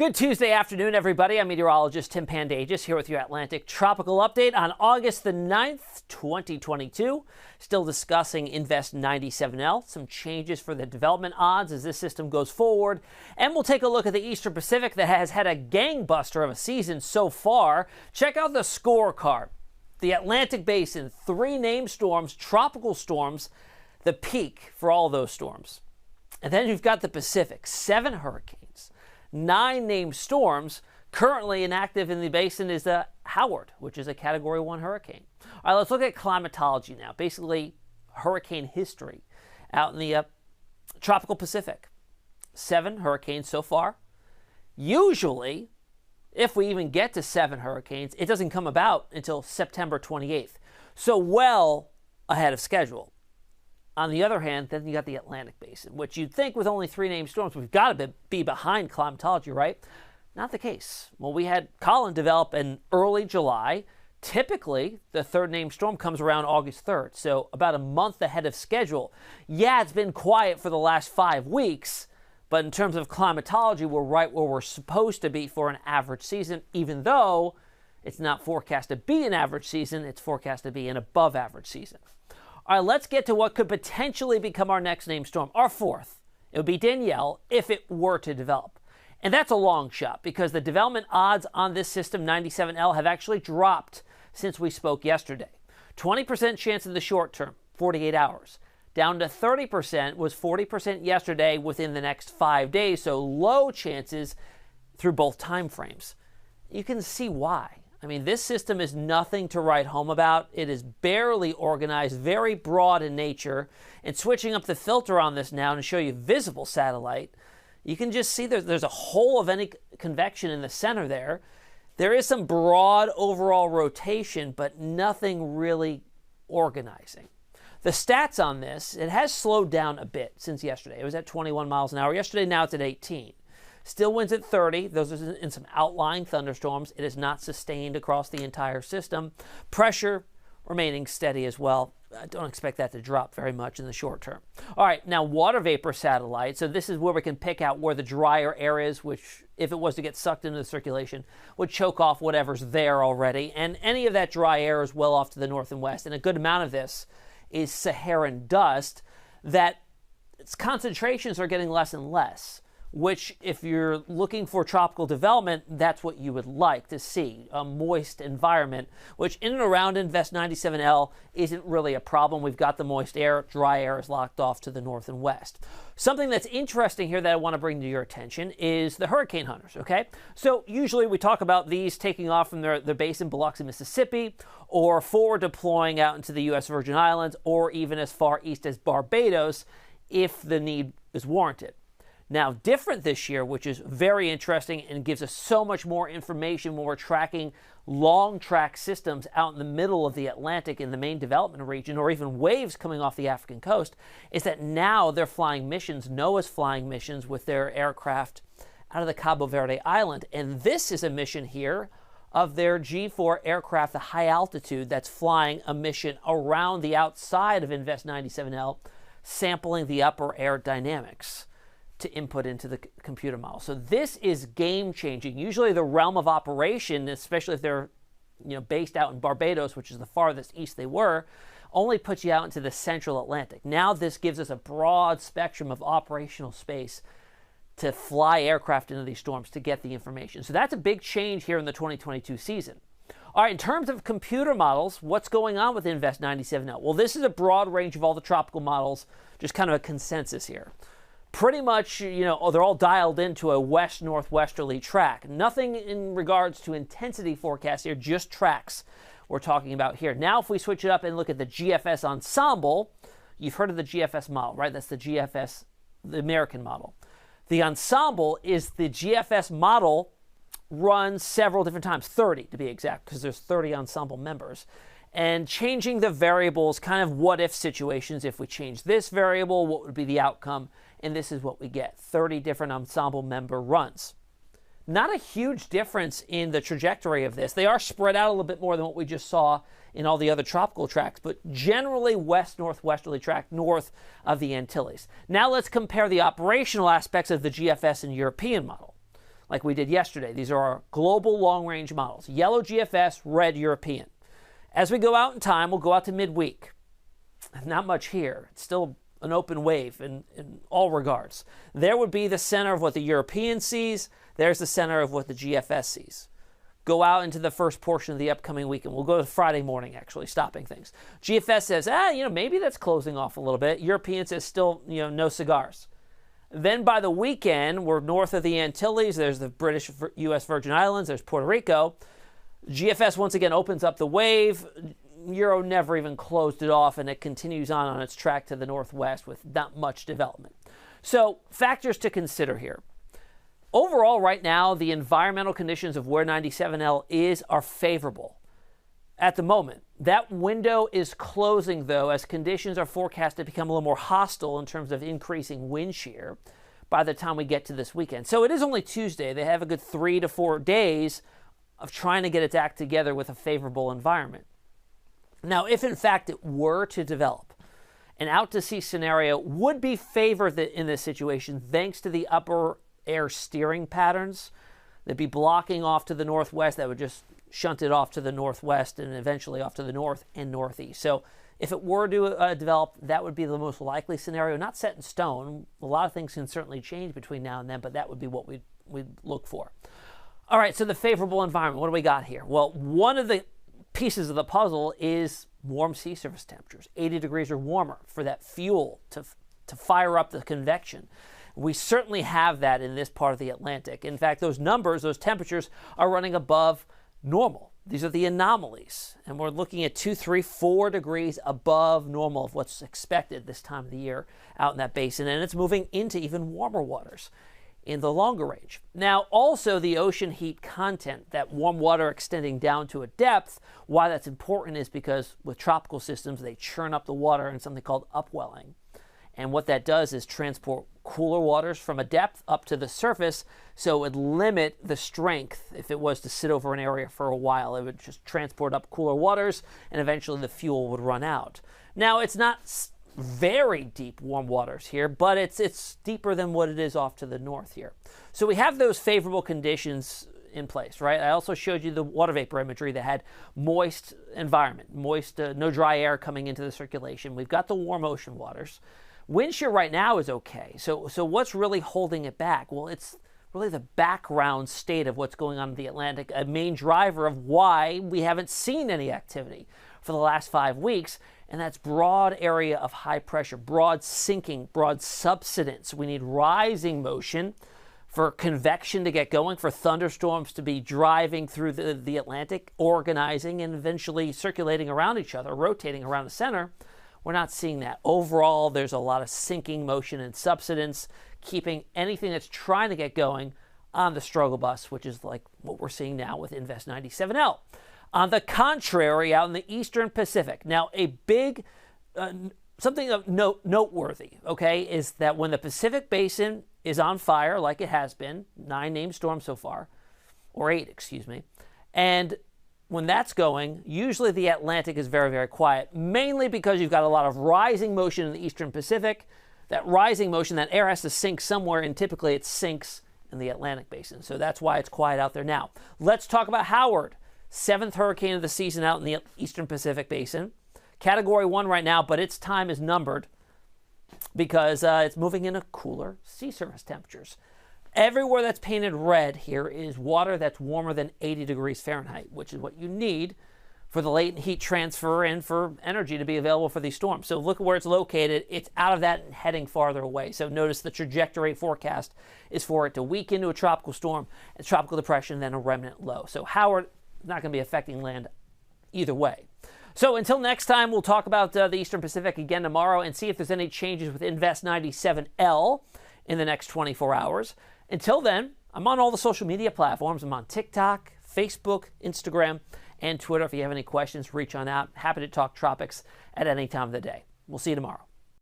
Good Tuesday afternoon, everybody. I'm meteorologist Tim Pandagis here with your Atlantic Tropical Update on August the 9th, 2022. Still discussing Invest 97L, some changes for the development odds as this system goes forward. And we'll take a look at the Eastern Pacific that has had a gangbuster of a season so far. Check out the scorecard. The Atlantic Basin, 3 named storms, tropical storms, the peak for all those storms. And then you've got the Pacific, 7 hurricanes. 9 named storms. Currently inactive in the basin is the Howard, which is a Category 1 hurricane. All right, let's look at climatology now. Basically, hurricane history out in the tropical Pacific. 7 hurricanes so far. Usually, if we even get to 7 hurricanes, it doesn't come about until September 28th. So well ahead of schedule. On the other hand, then you got the Atlantic Basin, which you'd think with only 3 named storms, we've got to be behind climatology, right? Not the case. Well, we had Colin develop in early July. Typically, the 3rd named storm comes around August 3rd, so about a month ahead of schedule. Yeah, it's been quiet for the last 5 weeks, but in terms of climatology, we're right where we're supposed to be for an average season, even though it's not forecast to be an average season, it's forecast to be an above average season. All right, let's get to what could potentially become our next named storm, our 4th. It would be Danielle if it were to develop. And that's a long shot because the development odds on this system, 97L, have actually dropped since we spoke yesterday. 20% chance in the short term, 48 hours. Down to 30% was 40% yesterday within the next 5 days, so low chances through both time frames. You can see why. I mean, this system is nothing to write home about. It is barely organized, very broad in nature. And switching up the filter on this now to show you visible satellite, you can just see there's a hole of any convection in the center there. There is some broad overall rotation, but nothing really organizing. The stats on this, it has slowed down a bit since yesterday. It was at 21 miles an hour yesterday. Now it's at 18. Still winds at 30. Those are in some outlying thunderstorms. It is not sustained across the entire system. Pressure remaining steady as well. I don't expect that to drop very much in the short term. All right, now water vapor satellite. So this is where we can pick out where the drier areas, which if it was to get sucked into the circulation, would choke off whatever's there already. And any of that dry air is well off to the north and west. And a good amount of this is Saharan dust that its concentrations are getting less and less, which if you're looking for tropical development, that's what you would like to see, a moist environment, which in and around Invest 97L isn't really a problem. We've got the moist air, dry air is locked off to the north and west. Something that's interesting here that I want to bring to your attention is the hurricane hunters, okay? So usually we talk about these taking off from their base in Biloxi, Mississippi, or forward deploying out into the U.S. Virgin Islands, or even as far east as Barbados if the need is warranted. Now, different this year, which is very interesting and gives us so much more information when we're tracking long track systems out in the middle of the Atlantic in the main development region, or even waves coming off the African coast, is that now they're flying missions, NOAA's flying missions with their aircraft out of the Cabo Verde island. And this is a mission here of their G4 aircraft, the high altitude, that's flying a mission around the outside of Invest 97L, sampling the upper air dynamics to input into the computer model. So this is game-changing. Usually the realm of operation, especially if they're based out in Barbados, which is the farthest east they were, only puts you out into the central Atlantic. Now this gives us a broad spectrum of operational space to fly aircraft into these storms to get the information. So that's a big change here in the 2022 season. All right, in terms of computer models, what's going on with Invest 97L? Well, this is a broad range of all the tropical models, just kind of a consensus here. Pretty much, they're all dialed into a west-northwesterly track. Nothing in regards to intensity forecast here, just tracks we're talking about here. Now, if we switch it up and look at the GFS ensemble, you've heard of the GFS model, right? That's the GFS, the American model. The ensemble is the GFS model run several different times, 30 to be exact, because there's 30 ensemble members. And changing the variables, kind of what-if situations. If we change this variable, what would be the outcome? And this is what we get, 30 different ensemble member runs. Not a huge difference in the trajectory of this. They are spread out a little bit more than what we just saw in all the other tropical tracks, but generally west-northwesterly track north of the Antilles. Now let's compare the operational aspects of the GFS and European model. like we did yesterday. These are our global long-range models. Yellow GFS, red European. As we go out in time, we'll go out to midweek. Not much here. It's still an open wave in all regards. There would be the center of what the European sees. There's the center of what the GFS sees. Go out into the first portion of the upcoming weekend. We'll go to Friday morning, actually, stopping things. GFS says, maybe that's closing off a little bit. European says still, no cigars. Then by the weekend, we're north of the Antilles. There's the British U.S. Virgin Islands. There's Puerto Rico. GFS once again opens up the wave. Euro never even closed it off, and it continues on its track to the northwest with not much development. So factors to consider here. Overall, right now, the environmental conditions of where 97L is are favorable at the moment. That window is closing, though, as conditions are forecast to become a little more hostile in terms of increasing wind shear by the time we get to this weekend. So it is only Tuesday. They have a good 3 to 4 days of trying to get its act together with a favorable environment. Now, if in fact it were to develop, an out-to-sea scenario would be favored in this situation thanks to the upper air steering patterns. They'd be blocking off to the northwest. That would just shunt it off to the northwest and eventually off to the north and northeast. So if it were to develop, that would be the most likely scenario. Not set in stone. A lot of things can certainly change between now and then, but that would be what we'd look for. All right, so the favorable environment, what do we got here? Well, one of the pieces of the puzzle is warm sea surface temperatures, 80 degrees or warmer, for that fuel to fire up the convection. We certainly have that in this part of the Atlantic. In fact, those numbers, those temperatures, are running above normal. These are the anomalies. And we're looking at 2, 3, 4 degrees above normal of what's expected this time of the year out in that basin. And it's moving into even warmer waters in the longer range. Now, also the ocean heat content, that warm water extending down to a depth, why that's important is because with tropical systems, they churn up the water in something called upwelling. And what that does is transport cooler waters from a depth up to the surface, so it would limit the strength if it was to sit over an area for a while. It would just transport up cooler waters, and eventually the fuel would run out. Now, it's not very deep warm waters here, but it's deeper than what it is off to the north here. So we have those favorable conditions in place, right? I also showed you the water vapor imagery that had moist environment, no dry air coming into the circulation. We've got the warm ocean waters. Wind shear right now is okay. So what's really holding it back? Well, it's really the background state of what's going on in the Atlantic, a main driver of why we haven't seen any activity for the last 5 weeks, and that's broad area of high pressure, broad sinking, broad subsidence. We need rising motion for convection to get going, for thunderstorms to be driving through the Atlantic, organizing, and eventually circulating around each other, rotating around the center. We're not seeing that. Overall, there's a lot of sinking motion and subsidence, keeping anything that's trying to get going on the struggle bus, which is like what we're seeing now with Invest 97L. On the contrary, out in the Eastern Pacific, now a big, something of noteworthy, okay, is that when the Pacific Basin is on fire, like it has been, 9 named storms so far, or 8, excuse me, and when that's going, usually the Atlantic is very, very quiet, mainly because you've got a lot of rising motion in the Eastern Pacific. That rising motion, that air has to sink somewhere, and typically it sinks in the Atlantic Basin. So that's why it's quiet out there now. Let's talk about Howard, 7th hurricane of the season out in the Eastern Pacific Basin. Category 1 right now, but its time is numbered because it's moving into cooler sea surface temperatures. Everywhere that's painted red here is water that's warmer than 80 degrees Fahrenheit, which is what you need for the latent heat transfer and for energy to be available for these storms. So look at where it's located. It's out of that and heading farther away. So notice the trajectory forecast is for it to weaken to a tropical storm, a tropical depression, then a remnant low. So Howard is not going to be affecting land either way. So until next time, we'll talk about the Eastern Pacific again tomorrow and see if there's any changes with Invest 97L in the next 24 hours. Until then, I'm on all the social media platforms. I'm on TikTok, Facebook, Instagram, and Twitter. If you have any questions, reach on out. Happy to talk tropics at any time of the day. We'll see you tomorrow.